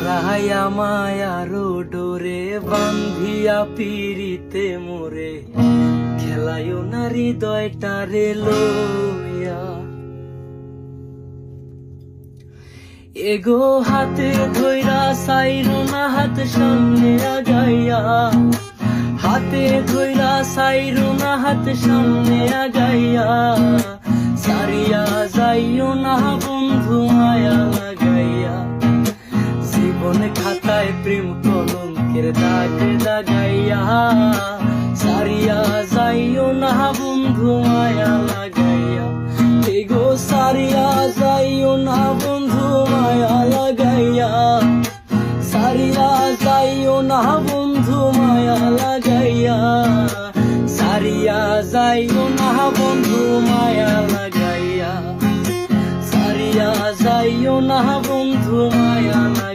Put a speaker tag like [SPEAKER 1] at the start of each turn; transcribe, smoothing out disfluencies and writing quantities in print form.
[SPEAKER 1] জড়াইয়া মায়ার ডোরে বান্ধিয়া পিরিতে মোরে খেলায়ও না হৃদয়টারে লইয়া। এগো হাতে ধইরা সাইরো না হাত সামনে আগাইয়া, হাতে ধইরা সাইরো না হাত সামনে আগাইয়া। সারিয়া যাইও না বন্ধু মায়া লাগাইয়া, জীবন খাতায় প্রেম কলঙ্কের দাগ দাগাইয়া। সারিয়া যাইও না বন্ধু মায়া লাগাইয়া, এগো সারিয়া যাইও না বন্ধু মায়া লাগাইয়া। সারিয়া যাইও না বন্ধু মায়া লাগাইয়া, সারিয়া যাইও না বন্ধু মায়া লাগাইয়া, সারিয়া যাইও না বন্ধু মায়া লাগাইয়া।